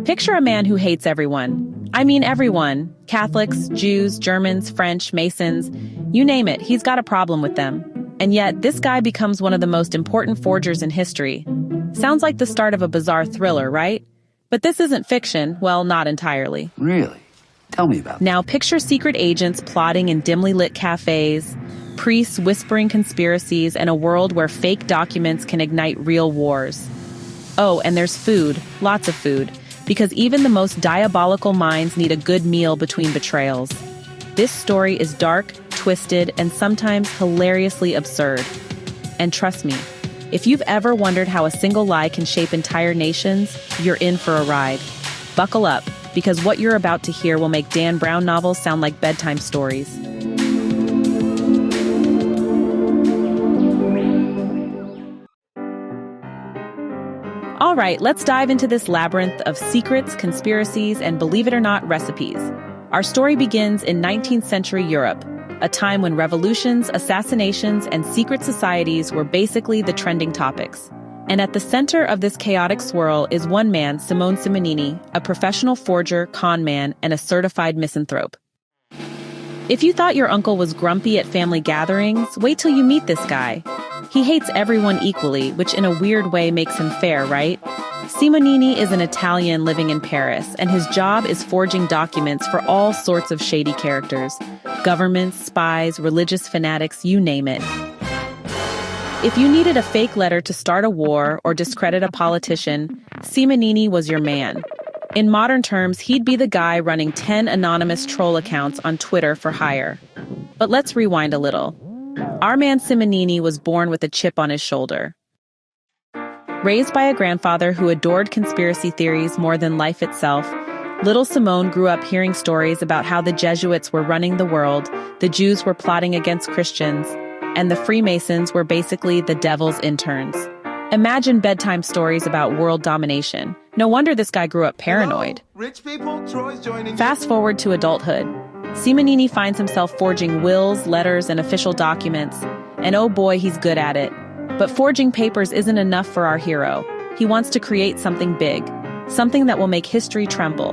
Picture a man who hates everyone. I mean everyone. Catholics, Jews, Germans, French, Masons, you name it, he's got a problem with them. And yet, this guy becomes one of the most important forgers in history. Sounds like the start of a bizarre thriller, right? But this isn't fiction, well, not entirely. Really? Tell me about it. Now picture secret agents plotting in dimly lit cafes, priests whispering conspiracies, and a world where fake documents can ignite real wars. Oh, and there's food, lots of food, because even the most diabolical minds need a good meal between betrayals. This story is dark, twisted, and sometimes hilariously absurd. And trust me, if you've ever wondered how a single lie can shape entire nations, you're in for a ride. Buckle up, because what you're about to hear will make Dan Brown novels sound like bedtime stories. All right, let's dive into this labyrinth of secrets, conspiracies, and believe it or not, recipes. Our story begins in 19th-century Europe, a time when revolutions, assassinations, and secret societies were basically the trending topics. And at the center of this chaotic swirl is one man, Simone Simonini, a professional forger, con man, and a certified misanthrope. If you thought your uncle was grumpy at family gatherings, wait till you meet this guy. He hates everyone equally, which in a weird way makes him fair, right? Simonini is an Italian living in Paris, and his job is forging documents for all sorts of shady characters. Governments, spies, religious fanatics, you name it. If you needed a fake letter to start a war or discredit a politician, Simonini was your man. In modern terms, he'd be the guy running 10 anonymous troll accounts on Twitter for hire. But let's rewind a little. Our man Simonini was born with a chip on his shoulder. Raised by a grandfather who adored conspiracy theories more than life itself, little Simone grew up hearing stories about how the Jesuits were running the world, the Jews were plotting against Christians, and the Freemasons were basically the devil's interns. Imagine bedtime stories about world domination. No wonder this guy grew up paranoid. Hello, rich people, Troy's joining. Fast forward to adulthood. Simonini finds himself forging wills, letters, and official documents. And oh boy, he's good at it. But forging papers isn't enough for our hero. He wants to create something big, something that will make history tremble.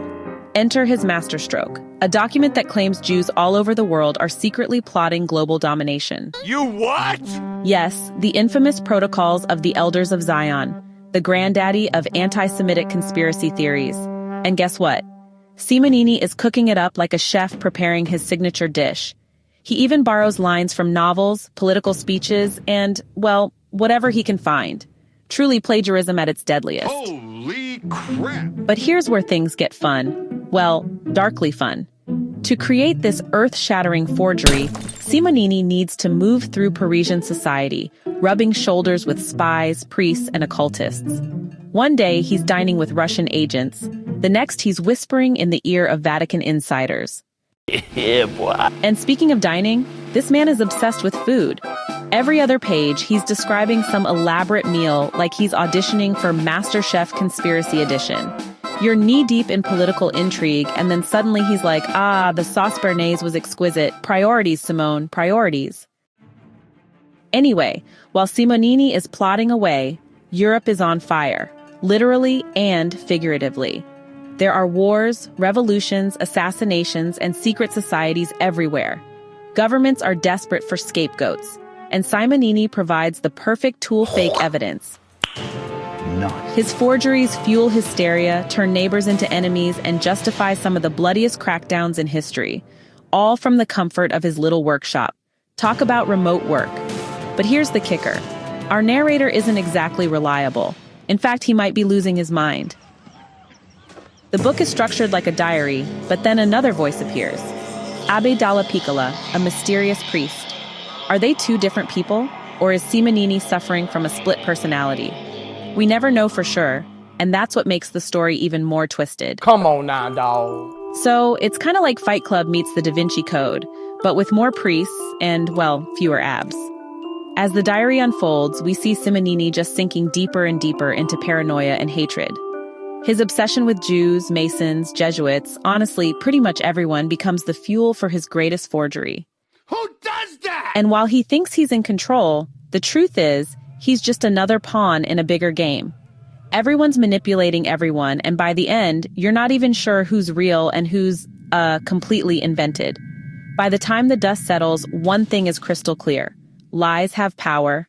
Enter his Masterstroke, a document that claims Jews all over the world are secretly plotting global domination. You what? Yes, the infamous Protocols of the Elders of Zion, the granddaddy of anti-Semitic conspiracy theories. And guess what? Simonini is cooking it up like a chef preparing his signature dish. He even borrows lines from novels, political speeches, and, well, whatever he can find. Truly plagiarism at its deadliest. Holy crap! But here's where things get fun. Well, darkly fun. To create this earth-shattering forgery, Simonini needs to move through Parisian society, rubbing shoulders with spies, priests, and occultists. One day, he's dining with Russian agents. The next, he's whispering in the ear of Vatican insiders. Yeah, boy. And speaking of dining, this man is obsessed with food. Every other page, he's describing some elaborate meal like he's auditioning for MasterChef Conspiracy Edition. You're knee-deep in political intrigue, and then suddenly he's like, the sauce béarnaise was exquisite. Priorities, Simone, priorities. Anyway, while Simonini is plotting away, Europe is on fire, literally and figuratively. There are wars, revolutions, assassinations, and secret societies everywhere. Governments are desperate for scapegoats, and Simonini provides the perfect tool fake evidence. Nice. His forgeries fuel hysteria, turn neighbors into enemies, and justify some of the bloodiest crackdowns in history, all from the comfort of his little workshop. Talk about remote work. But here's the kicker. Our narrator isn't exactly reliable. In fact, he might be losing his mind. The book is structured like a diary, but then another voice appears. Abbe Dalla Piccola, a mysterious priest. Are they two different people, or is Simonini suffering from a split personality? We never know for sure, and that's what makes the story even more twisted. Come on now, dawg. So it's kind of like Fight Club meets the Da Vinci Code, but with more priests and, well, fewer abs. As the diary unfolds, we see Simonini just sinking deeper and deeper into paranoia and hatred. His obsession with Jews, Masons, Jesuits, honestly, pretty much everyone becomes the fuel for his greatest forgery. Who does that? And while he thinks he's in control, the truth is, he's just another pawn in a bigger game. Everyone's manipulating everyone, and by the end, you're not even sure who's real and who's, completely invented. By the time the dust settles, one thing is crystal clear. Lies have power.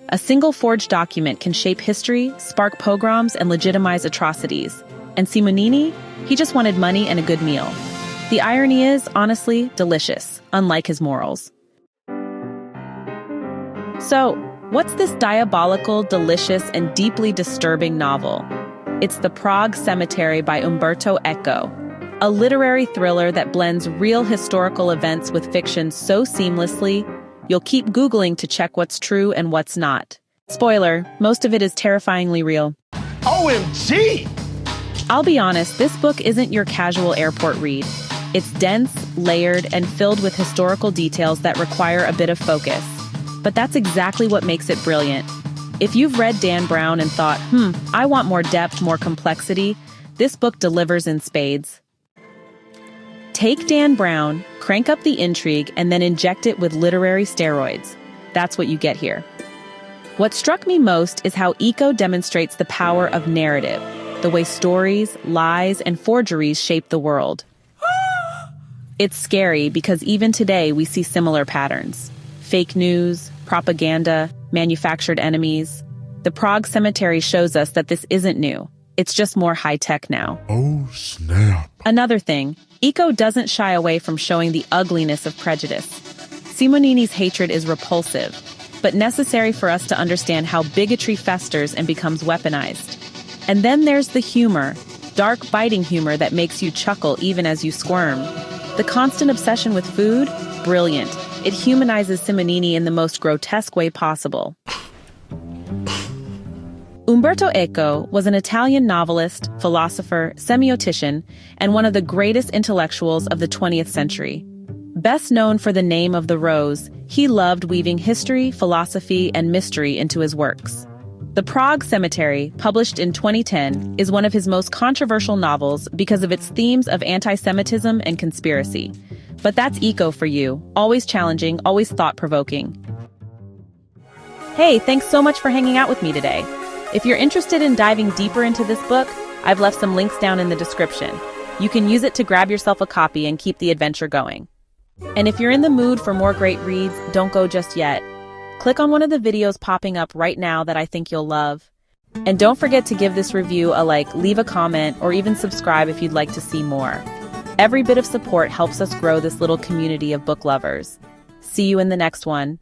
A single forged document can shape history, spark pogroms, and legitimize atrocities. And Simonini? He just wanted money and a good meal. The irony is, honestly, delicious, unlike his morals. So, what's this diabolical, delicious, and deeply disturbing novel? It's The Prague Cemetery by Umberto Eco, a literary thriller that blends real historical events with fiction so seamlessly, you'll keep Googling to check what's true and what's not. Spoiler, most of it is terrifyingly real. OMG! I'll be honest, this book isn't your casual airport read. It's dense, layered, and filled with historical details that require a bit of focus. But that's exactly what makes it brilliant. If you've read Dan Brown and thought, I want more depth, more complexity, this book delivers in spades. Take Dan Brown, crank up the intrigue, and then inject it with literary steroids. That's what you get here. What struck me most is how Eco demonstrates the power of narrative, the way stories, lies, and forgeries shape the world. It's scary because even today we see similar patterns. Fake news, propaganda, manufactured enemies. The Prague Cemetery shows us that this isn't new. It's just more high-tech now. Oh, snap. Another thing, Eco doesn't shy away from showing the ugliness of prejudice. Simonini's hatred is repulsive, but necessary for us to understand how bigotry festers and becomes weaponized. And then there's the humor, dark, biting humor that makes you chuckle even as you squirm. The constant obsession with food? Brilliant. It humanizes Simonini in the most grotesque way possible. Umberto Eco was an Italian novelist, philosopher, semiotician, and one of the greatest intellectuals of the 20th century. Best known for The Name of the Rose, he loved weaving history, philosophy, and mystery into his works. The Prague Cemetery, published in 2010, is one of his most controversial novels because of its themes of anti-Semitism and conspiracy. But that's Eco for you, always challenging, always thought-provoking. Hey, thanks so much for hanging out with me today. If you're interested in diving deeper into this book, I've left some links down in the description. You can use it to grab yourself a copy and keep the adventure going. And if you're in the mood for more great reads, don't go just yet. Click on one of the videos popping up right now that I think you'll love. And don't forget to give this review a like, leave a comment, or even subscribe if you'd like to see more. Every bit of support helps us grow this little community of book lovers. See you in the next one.